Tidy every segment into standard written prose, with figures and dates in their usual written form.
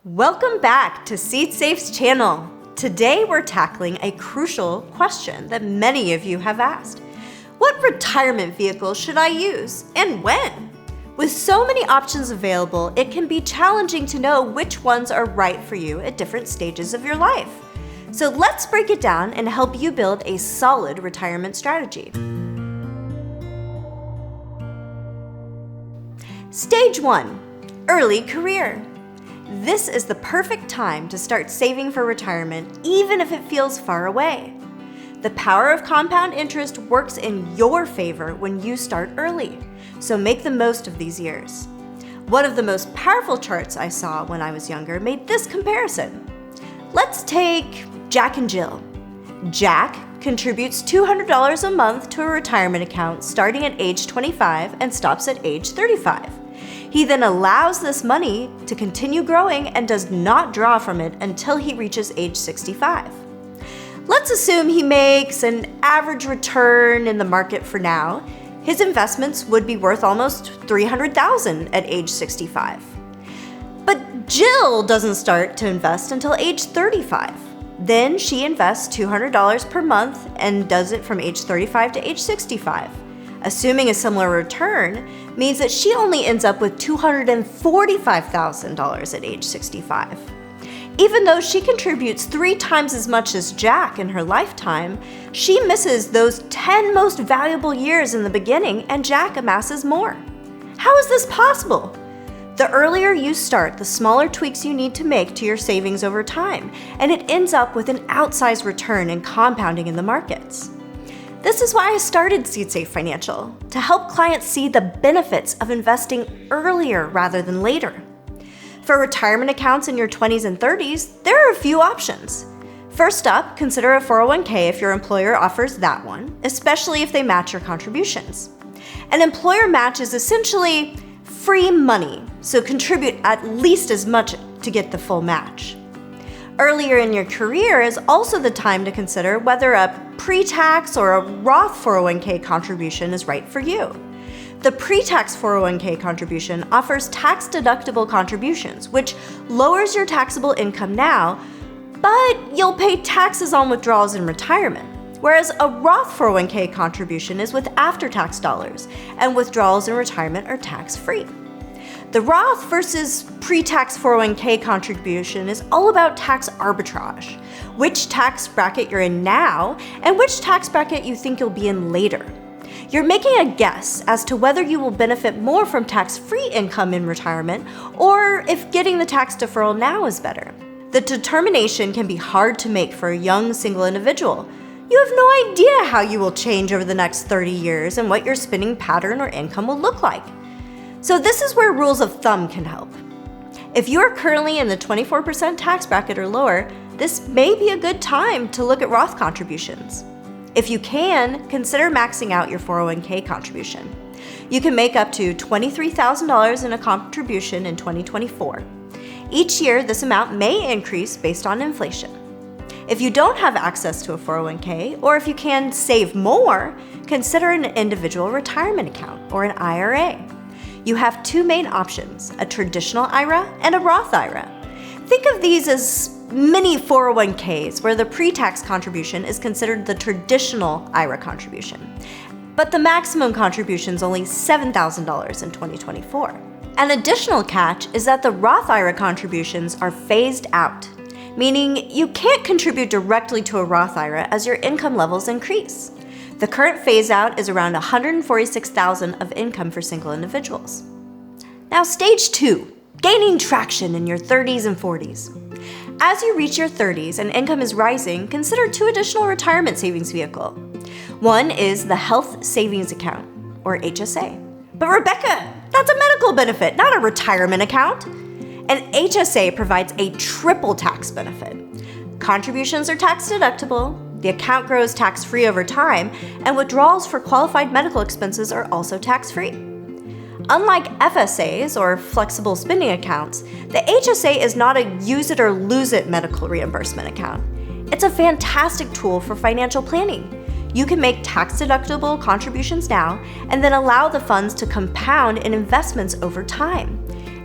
Welcome back to SeedSafe's channel. Today we're tackling a crucial question that many of you have asked. What retirement vehicle should I use and when? With so many options available, it can be challenging to know which ones are right for you at different stages of your life. So let's break it down and help you build a solid retirement strategy. Stage 1, early career. This is the perfect time to start saving for retirement, even if it feels far away. The power of compound interest works in your favor when you start early, so make the most of these years. One of the most powerful charts I saw when I was younger made this comparison. Let's take Jack and Jill. Jack contributes $200 a month to a retirement account starting at age 25 and stops at age 35. He then allows this money to continue growing and does not draw from it until he reaches age 65. Let's assume he makes an average return in the market for now. His investments would be worth almost $300,000 at age 65. But Jill doesn't start to invest until age 35. Then she invests $200 per month and does it from age 35 to age 65. Assuming a similar return means that she only ends up with $245,000 at age 65. Even though she contributes 3 times as much as Jack in her lifetime, she misses those 10 most valuable years in the beginning and Jack amasses more. How is this possible? The earlier you start, the smaller tweaks you need to make to your savings over time, and it ends up with an outsized return and compounding in the markets. This is why I started SeedSafe Financial, to help clients see the benefits of investing earlier rather than later. For retirement accounts in your 20s and 30s, there are a few options. First up, consider a 401k if your employer offers that one, especially if they match your contributions. An employer match is essentially free money, so contribute at least as much to get the full match. Earlier in your career is also the time to consider whether a pre-tax or a Roth 401k contribution is right for you. The pre-tax 401k contribution offers tax-deductible contributions, which lowers your taxable income now, but you'll pay taxes on withdrawals in retirement. Whereas a Roth 401k contribution is with after-tax dollars, and withdrawals in retirement are tax-free. The Roth versus pre-tax 401k contribution is all about tax arbitrage, which tax bracket you're in now and which tax bracket you think you'll be in later. You're making a guess as to whether you will benefit more from tax-free income in retirement or if getting the tax deferral now is better. The determination can be hard to make for a young single individual. You have no idea how you will change over the next 30 years and what your spending pattern or income will look like. So this is where rules of thumb can help. If you are currently in the 24% tax bracket or lower, this may be a good time to look at Roth contributions. If you can, consider maxing out your 401k contribution. You can make up to $23,000 in a contribution in 2024. Each year, this amount may increase based on inflation. If you don't have access to a 401k, or if you can save more, consider an individual retirement account or an IRA. You have 2 main options, a traditional IRA and a Roth IRA. Think of these as mini 401ks where the pre-tax contribution is considered the traditional IRA contribution, but the maximum contribution is only $7,000 in 2024. An additional catch is that the Roth IRA contributions are phased out, meaning you can't contribute directly to a Roth IRA as your income levels increase. The current phase-out is around $146,000 of income for single individuals. Now, stage 2, gaining traction in your 30s and 40s. As you reach your 30s and income is rising, consider 2 additional retirement savings vehicles. One is the Health Savings Account, or HSA. But Rebecca, that's a medical benefit, not a retirement account. An HSA provides a triple tax benefit. Contributions are tax deductible, the account grows tax-free over time, and withdrawals for qualified medical expenses are also tax-free. Unlike FSAs or flexible spending accounts, the HSA is not a use-it-or-lose-it medical reimbursement account. It's a fantastic tool for financial planning. You can make tax-deductible contributions now and then allow the funds to compound in investments over time.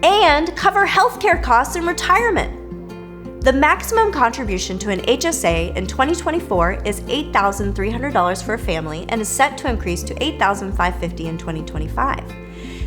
and cover healthcare costs in retirement. The maximum contribution to an HSA in 2024 is $8,300 for a family and is set to increase to $8,550 in 2025.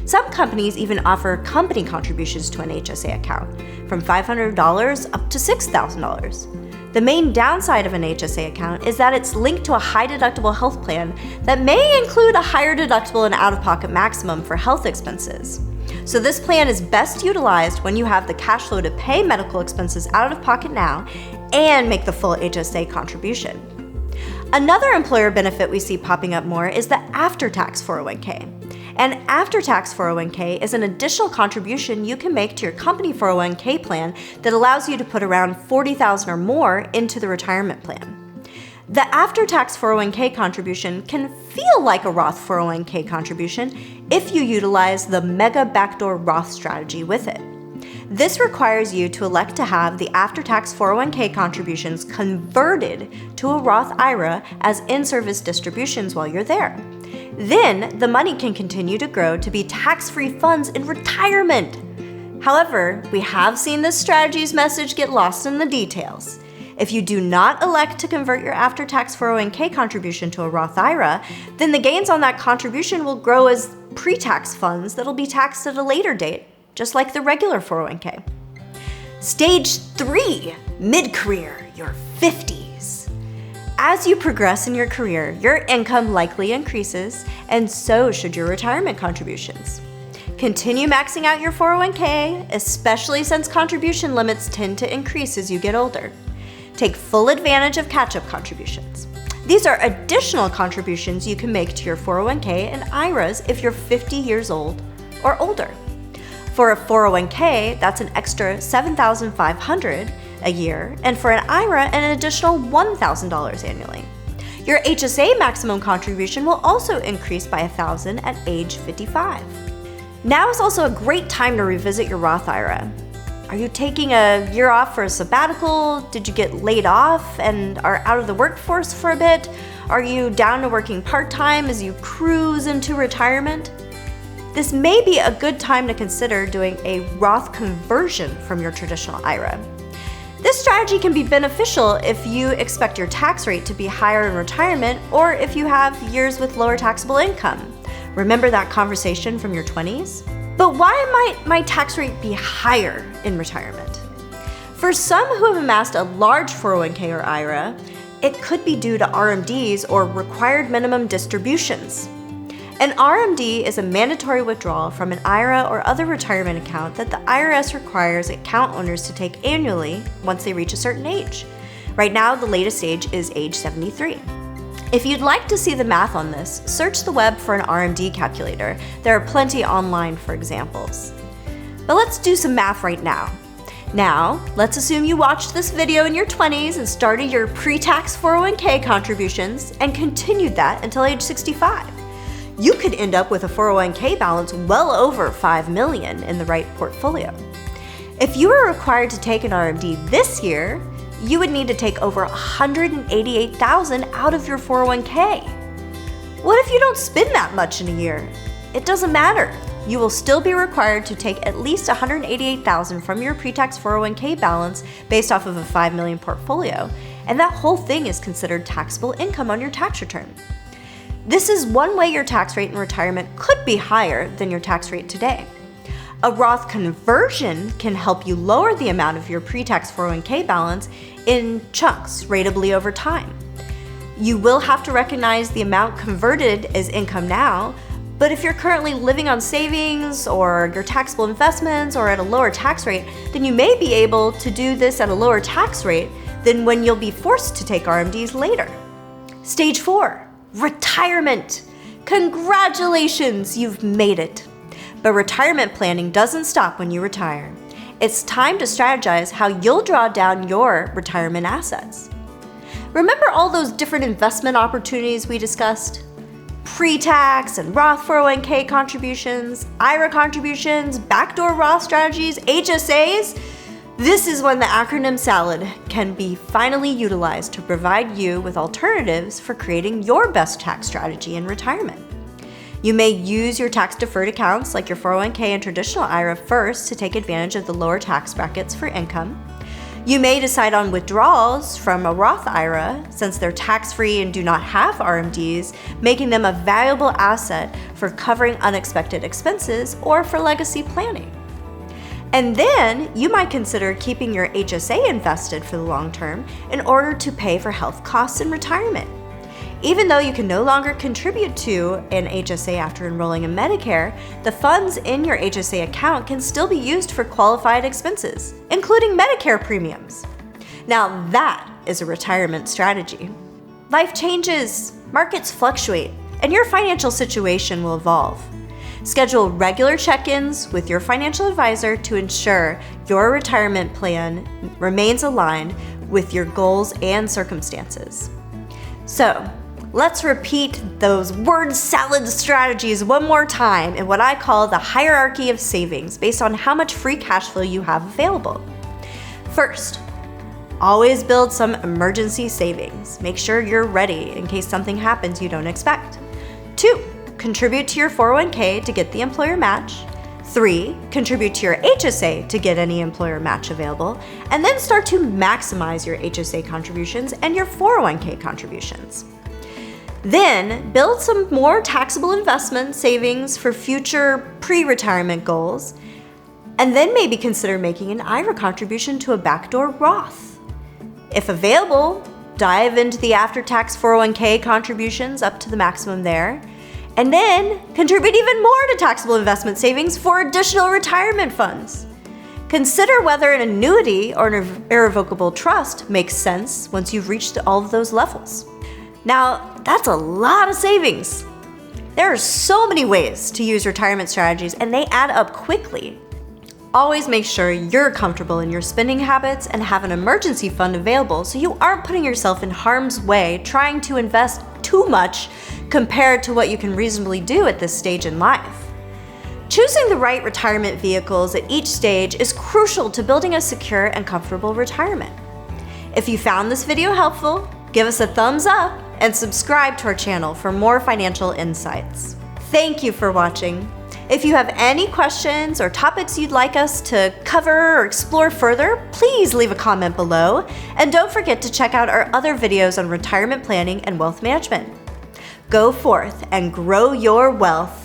Some companies even offer company contributions to an HSA account, from $500 up to $6,000. The main downside of an HSA account is that it's linked to a high-deductible health plan that may include a higher deductible and out-of-pocket maximum for health expenses. So this plan is best utilized when you have the cash flow to pay medical expenses out of pocket now and make the full HSA contribution. Another employer benefit we see popping up more is the after-tax 401k. An after-tax 401k is an additional contribution you can make to your company 401k plan that allows you to put around $40,000 or more into the retirement plan. The after-tax 401k contribution can feel like a Roth 401k contribution if you utilize the Mega Backdoor Roth strategy with it. This requires you to elect to have the after-tax 401k contributions converted to a Roth IRA as in-service distributions while you're there. Then, the money can continue to grow to be tax-free funds in retirement. However, we have seen this strategy's message get lost in the details. If you do not elect to convert your after-tax 401k contribution to a Roth IRA, then the gains on that contribution will grow as pre-tax funds that'll be taxed at a later date, just like the regular 401k. Stage 3, mid-career, your 50s. As you progress in your career, your income likely increases, and so should your retirement contributions. Continue maxing out your 401k, especially since contribution limits tend to increase as you get older. Take full advantage of catch-up contributions. These are additional contributions you can make to your 401k and IRAs if you're 50 years old or older. For a 401k, that's an extra $7,500 a year, and for an IRA, an additional $1,000 annually. Your HSA maximum contribution will also increase by $1,000 at age 55. Now is also a great time to revisit your Roth IRA. Are you taking a year off for a sabbatical? Did you get laid off and are out of the workforce for a bit? Are you down to working part-time as you cruise into retirement? This may be a good time to consider doing a Roth conversion from your traditional IRA. This strategy can be beneficial if you expect your tax rate to be higher in retirement or if you have years with lower taxable income. Remember that conversation from your 20s? But why might my tax rate be higher in retirement? For some who have amassed a large 401k or IRA, it could be due to RMDs or required minimum distributions. An RMD is a mandatory withdrawal from an IRA or other retirement account that the IRS requires account owners to take annually once they reach a certain age. Right now, the latest age is age 73. If you'd like to see the math on this, search the web for an RMD calculator. There are plenty online for examples. But let's do some math right now. Now, let's assume you watched this video in your 20s and started your pre-tax 401k contributions and continued that until age 65. You could end up with a 401k balance well over $5 million in the right portfolio. If you were required to take an RMD this year, you would need to take over $188,000 out of your 401k. What if you don't spend that much in a year? It doesn't matter. You will still be required to take at least $188,000 from your pre-tax 401k balance based off of a $5 million portfolio, and that whole thing is considered taxable income on your tax return. This is one way your tax rate in retirement could be higher than your tax rate today. A Roth conversion can help you lower the amount of your pre-tax 401k balance in chunks ratably over time. You will have to recognize the amount converted as income now, but if you're currently living on savings or your taxable investments or at a lower tax rate, then you may be able to do this at a lower tax rate than when you'll be forced to take RMDs later. Stage 4, retirement. Congratulations, you've made it. But retirement planning doesn't stop when you retire. It's time to strategize how you'll draw down your retirement assets. Remember all those different investment opportunities we discussed? Pre-tax and Roth 401k contributions, IRA contributions, backdoor Roth strategies, HSAs? This is when the acronym salad can be finally utilized to provide you with alternatives for creating your best tax strategy in retirement. You may use your tax-deferred accounts like your 401k and traditional IRA first to take advantage of the lower tax brackets for income. You may decide on withdrawals from a Roth IRA since they're tax-free and do not have RMDs, making them a valuable asset for covering unexpected expenses or for legacy planning. And then you might consider keeping your HSA invested for the long term in order to pay for health costs in retirement. Even though you can no longer contribute to an HSA after enrolling in Medicare, the funds in your HSA account can still be used for qualified expenses, including Medicare premiums. Now that is a retirement strategy. Life changes, markets fluctuate, and your financial situation will evolve. Schedule regular check-ins with your financial advisor to ensure your retirement plan remains aligned with your goals and circumstances. So, let's repeat those word salad strategies one more time in what I call the hierarchy of savings based on how much free cash flow you have available. First, always build some emergency savings. Make sure you're ready in case something happens you don't expect. 2, contribute to your 401k to get the employer match. 3, contribute to your HSA to get any employer match available. And then start to maximize your HSA contributions and your 401k contributions. Then build some more taxable investment savings for future pre-retirement goals, and then maybe consider making an IRA contribution to a backdoor Roth. If available, dive into the after-tax 401k contributions up to the maximum there, and then contribute even more to taxable investment savings for additional retirement funds. Consider whether an annuity or an irrevocable trust makes sense once you've reached all of those levels. Now, that's a lot of savings. There are so many ways to use retirement strategies, and they add up quickly. Always make sure you're comfortable in your spending habits and have an emergency fund available so you aren't putting yourself in harm's way trying to invest too much compared to what you can reasonably do at this stage in life. Choosing the right retirement vehicles at each stage is crucial to building a secure and comfortable retirement. If you found this video helpful, give us a thumbs up and subscribe to our channel for more financial insights. Thank you for watching. If you have any questions or topics you'd like us to cover or explore further, please leave a comment below. And don't forget to check out our other videos on retirement planning and wealth management. Go forth and grow your wealth.